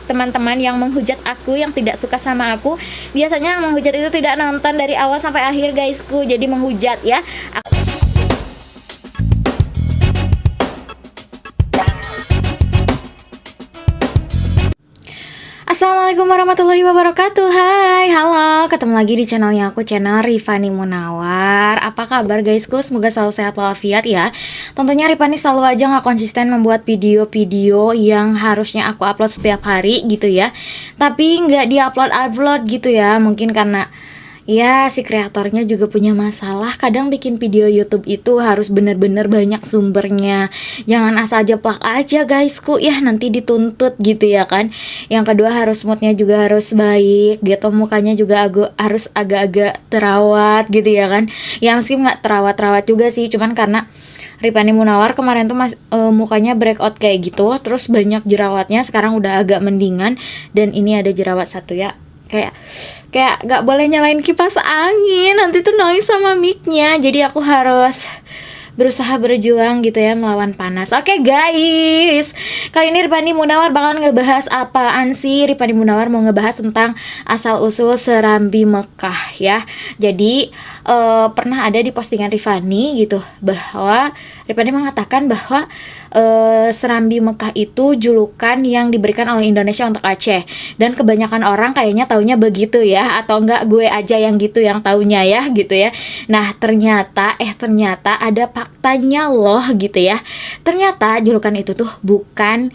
teman-teman yang menghujat aku, yang tidak suka sama aku. Biasanya yang menghujat itu tidak nonton dari awal sampai akhir guysku, jadi menghujat ya. Assalamualaikum warahmatullahi wabarakatuh. Hai, halo, ketemu lagi di channelnya aku, channel Rifani Munawar. Apa kabar guysku? Semoga selalu sehat walafiat ya. Tentunya Rifani selalu aja gak konsisten membuat video-video yang harusnya aku upload setiap hari gitu ya, tapi nggak di-upload gitu ya. Mungkin karena ya si kreatornya juga punya masalah. Kadang bikin video YouTube itu harus bener-bener banyak sumbernya. Jangan asal jeplak aja guysku, ya nanti dituntut gitu ya kan. Yang kedua harus moodnya juga harus baik gitu, mukanya juga harus agak-agak terawat gitu ya kan. Ya meski nggak terawat-terawat juga sih, cuman karena Rifani Munawar kemarin tuh mukanya breakout kayak gitu, terus banyak jerawatnya, sekarang udah agak mendingan. Dan ini ada jerawat satu ya, kayak gak boleh nyalain kipas angin, nanti tuh noise sama mic-nya. Jadi aku harus berusaha berjuang gitu ya, melawan panas. Oke guys, kali ini Rifani Munawar bakalan ngebahas apaan sih? Rifani Munawar mau ngebahas tentang asal-usul Serambi Mekah ya. Jadi pernah ada di postingan Rifani gitu, bahwa Rifani mengatakan bahwa Serambi Mekah itu julukan yang diberikan oleh Indonesia untuk Aceh. Dan kebanyakan orang kayaknya taunya begitu ya, atau enggak gue aja yang gitu yang taunya ya gitu ya. Nah ternyata ada faktanya loh gitu ya. Ternyata julukan itu tuh bukan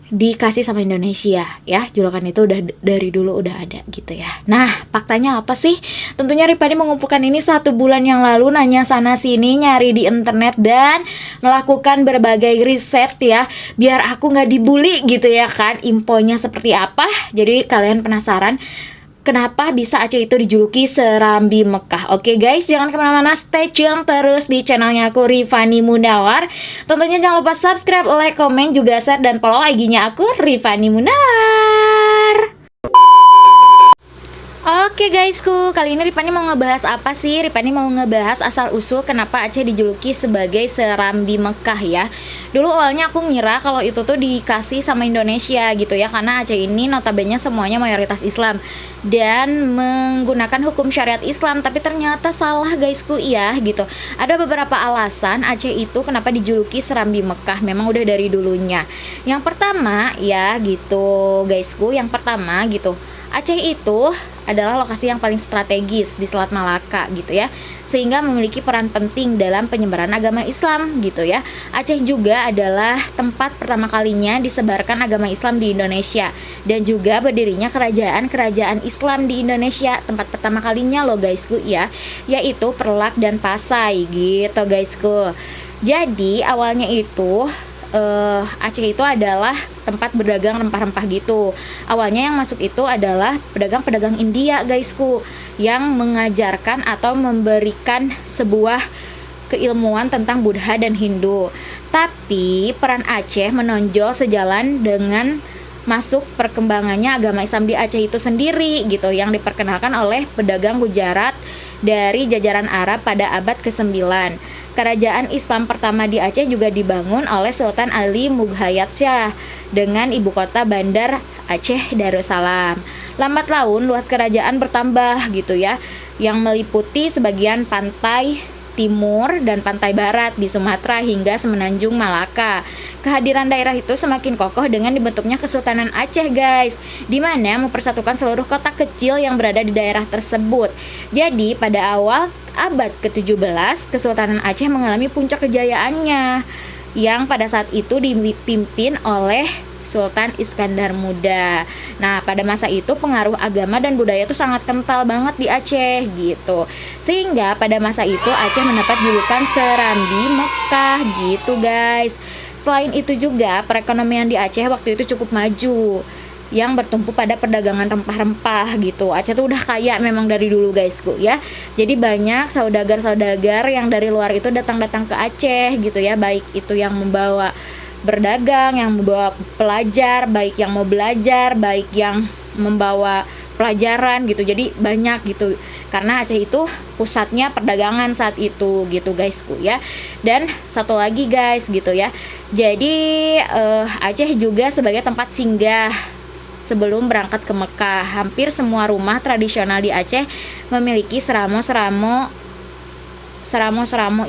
dikasih sama Indonesia ya, julukan itu udah dari dulu udah ada gitu ya. Nah faktanya apa sih? Tentunya Rifani mengumpulkan ini 1 bulan yang lalu, nanya sana sini, nyari di internet, dan melakukan berbagai riset ya, biar aku nggak dibully gitu ya kan, infonya seperti apa. Jadi kalian penasaran kenapa bisa Aceh itu dijuluki Serambi Mekah? Oke guys, jangan kemana-mana, stay tune terus di channelnya aku, Rifani Munawar. Tentunya jangan lupa subscribe, like, komen, juga share, dan follow IG-nya aku, Rifani Munawar. Oke guysku, kali ini Rifani mau ngebahas apa sih? Rifani mau ngebahas asal-usul kenapa Aceh dijuluki sebagai Serambi Mekah ya. Dulu awalnya aku ngira kalau itu tuh dikasih sama Indonesia gitu ya, karena Aceh ini notabene semuanya mayoritas Islam dan menggunakan hukum syariat Islam. Tapi ternyata salah guysku ya gitu. Ada beberapa alasan Aceh itu kenapa dijuluki Serambi Mekah, memang udah dari dulunya. Yang pertama ya gitu guysku, yang pertama gitu, Aceh itu adalah lokasi yang paling strategis di Selat Malaka gitu ya, sehingga memiliki peran penting dalam penyebaran agama Islam gitu ya. Aceh juga adalah tempat pertama kalinya disebarkan agama Islam di Indonesia, dan juga berdirinya kerajaan-kerajaan Islam di Indonesia, tempat pertama kalinya loh guysku ya, yaitu Perlak dan Pasai gitu guysku. Jadi awalnya itu Aceh itu adalah tempat berdagang rempah-rempah gitu. Awalnya yang masuk itu adalah pedagang-pedagang India guysku, yang mengajarkan atau memberikan sebuah keilmuan tentang Buddha dan Hindu. Tapi peran Aceh menonjol sejalan dengan masuk perkembangannya agama Islam di Aceh itu sendiri gitu, yang diperkenalkan oleh pedagang Gujarat dari jajaran Arab pada abad ke-9. Kerajaan Islam pertama di Aceh juga dibangun oleh Sultan Ali Mughayat Shah dengan ibu kota bandar Aceh Darussalam. Lambat laun luas kerajaan bertambah gitu ya, yang meliputi sebagian pantai timur dan pantai barat di Sumatera hingga semenanjung Malaka. Kehadiran daerah itu semakin kokoh dengan dibentuknya Kesultanan Aceh guys, di mana mempersatukan seluruh kota kecil yang berada di daerah tersebut. Jadi pada awal abad ke-17 Kesultanan Aceh mengalami puncak kejayaannya, yang pada saat itu dipimpin oleh Sultan Iskandar Muda. Nah, pada masa itu pengaruh agama dan budaya itu sangat kental banget di Aceh gitu. Sehingga pada masa itu Aceh mendapat julukan Serambi Mekah gitu guys. Selain itu juga perekonomian di Aceh waktu itu cukup maju, yang bertumpu pada perdagangan rempah-rempah gitu. Aceh tuh udah kaya memang dari dulu guysku ya. Jadi banyak saudagar-saudagar yang dari luar itu datang-datang ke Aceh gitu ya, baik itu yang membawa berdagang, yang membawa pelajar, baik yang mau belajar, baik yang membawa pelajaran gitu. Jadi banyak gitu, karena Aceh itu pusatnya perdagangan saat itu gitu guysku ya. Dan satu lagi guys gitu ya, jadi Aceh juga sebagai tempat singgah sebelum berangkat ke Mekah. Hampir semua rumah tradisional di Aceh memiliki seramo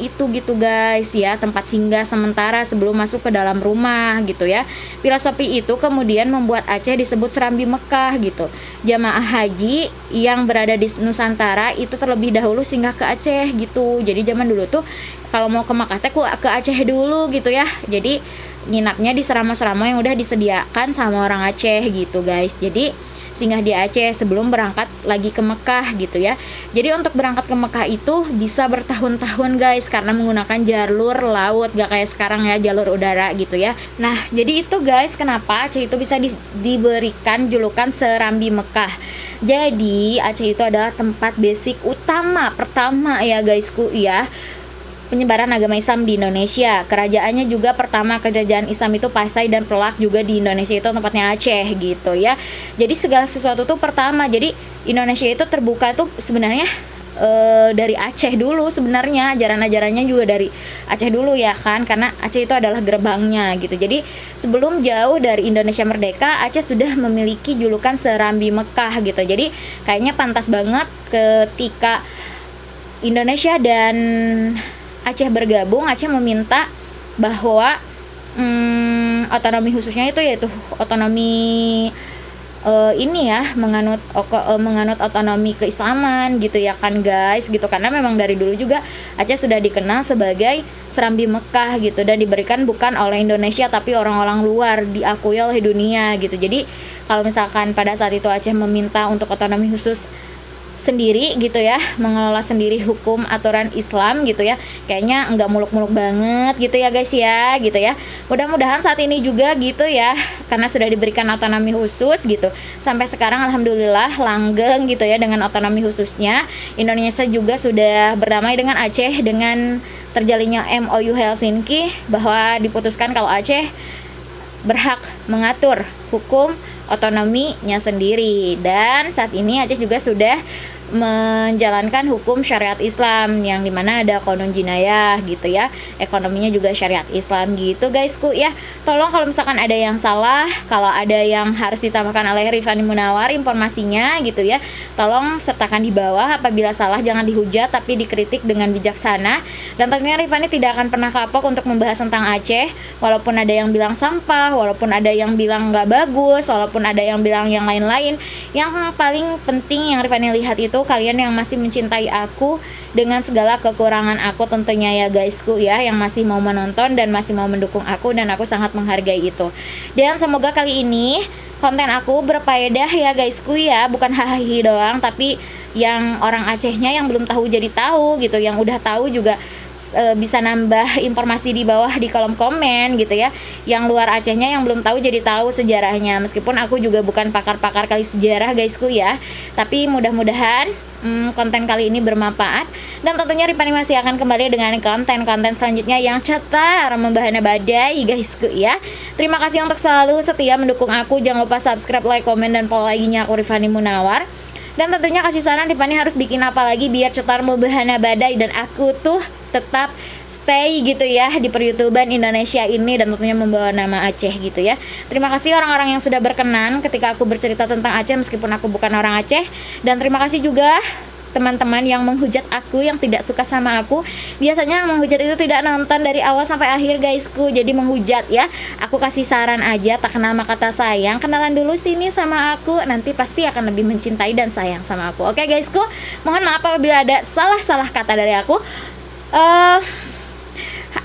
itu gitu guys ya, tempat singgah sementara sebelum masuk ke dalam rumah gitu ya. Filosofi itu kemudian membuat Aceh disebut Serambi Mekah gitu. Jamaah haji yang berada di Nusantara itu terlebih dahulu singgah ke Aceh gitu. Jadi zaman dulu tuh kalau mau ke Mekah teh ke Aceh dulu gitu ya. Jadi nginapnya di seramo-seramo yang udah disediakan sama orang Aceh gitu guys. Jadi singgah di Aceh sebelum berangkat lagi ke Mekah gitu ya. Jadi untuk berangkat ke Mekah itu bisa bertahun-tahun guys, karena menggunakan jalur laut, gak kayak sekarang ya jalur udara gitu ya. Nah jadi itu guys kenapa Aceh itu bisa diberikan julukan Serambi Mekah. Jadi Aceh itu adalah tempat basic utama pertama ya guysku ya, penyebaran agama Islam di Indonesia. Kerajaannya juga pertama, kerajaan Islam itu Pasai dan Pelak juga di Indonesia itu tempatnya Aceh gitu ya. Jadi segala sesuatu tuh pertama. Jadi Indonesia itu terbuka tuh sebenarnya dari Aceh dulu sebenarnya, ajaran-ajarannya juga dari Aceh dulu ya kan, karena Aceh itu adalah gerbangnya gitu. Jadi sebelum jauh dari Indonesia merdeka, Aceh sudah memiliki julukan Serambi Mekah gitu. Jadi kayaknya pantas banget ketika Indonesia dan Aceh bergabung, Aceh meminta bahwa otonomi khususnya itu yaitu otonomi ini ya, menganut otonomi keislaman gitu ya kan guys gitu, karena memang dari dulu juga Aceh sudah dikenal sebagai Serambi Mekah gitu, dan diberikan bukan oleh Indonesia tapi orang-orang luar, diakui oleh dunia gitu. Jadi kalau misalkan pada saat itu Aceh meminta untuk otonomi khusus sendiri gitu ya, mengelola sendiri hukum aturan Islam gitu ya, kayaknya nggak muluk-muluk banget gitu ya guys ya gitu ya. Mudah-mudahan saat ini juga gitu ya, karena sudah diberikan otonomi khusus gitu, sampai sekarang alhamdulillah langgeng gitu ya dengan otonomi khususnya. Indonesia juga sudah berdamai dengan Aceh dengan terjalinnya MOU Helsinki, bahwa diputuskan kalau Aceh berhak mengatur hukum otonominya sendiri, dan saat ini Aceh juga sudah menjalankan hukum syariat Islam yang dimana ada konun jinayah gitu ya, ekonominya juga syariat Islam gitu guysku ya. Tolong kalau misalkan ada yang salah, kalau ada yang harus ditambahkan oleh Rifani Munawar informasinya gitu ya, tolong sertakan di bawah. Apabila salah jangan dihujat tapi dikritik dengan bijaksana, dan tentunya Rifani tidak akan pernah kapok untuk membahas tentang Aceh, walaupun ada yang bilang sampah, walaupun ada yang bilang nggak bagus, walaupun ada yang bilang yang lain-lain. Yang paling penting yang Rifani lihat itu kalian yang masih mencintai aku dengan segala kekurangan aku tentunya ya guysku ya, yang masih mau menonton dan masih mau mendukung aku, dan aku sangat menghargai itu. Dan semoga kali ini konten aku berfaedah ya guysku ya, bukan hahaha doang, tapi yang orang Acehnya yang belum tahu jadi tahu gitu, yang udah tahu juga bisa nambah informasi di bawah di kolom komen gitu ya. Yang luar Acehnya yang belum tahu jadi tahu sejarahnya, meskipun aku juga bukan pakar-pakar kali sejarah guysku ya, tapi mudah-mudahan konten kali ini bermanfaat, dan tentunya Rifani masih akan kembali dengan konten-konten selanjutnya yang cetar membahana badai guysku ya. Terima kasih untuk selalu setia mendukung aku. Jangan lupa subscribe, like, komen, dan follow IG-nya aku Rifani Munawar. Dan tentunya kasih saran Rifani harus bikin apa lagi biar cetar membahana badai dan aku tuh tetap stay gitu ya di per-YouTuban Indonesia ini, dan tentunya membawa nama Aceh gitu ya. Terima kasih orang-orang yang sudah berkenan ketika aku bercerita tentang Aceh meskipun aku bukan orang Aceh, dan terima kasih juga teman-teman yang menghujat aku, yang tidak suka sama aku. Biasanya yang menghujat itu tidak nonton dari awal sampai akhir guysku, jadi menghujat ya. Aku kasih saran aja, tak kenal maka tak sayang. Kenalan dulu sini sama aku, nanti pasti akan lebih mencintai dan sayang sama aku. Oke guysku, mohon maaf apabila ada salah-salah kata dari aku.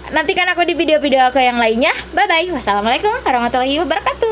Nantikan aku di video-video aku yang lainnya. Bye bye. Wassalamualaikum warahmatullahi wabarakatuh.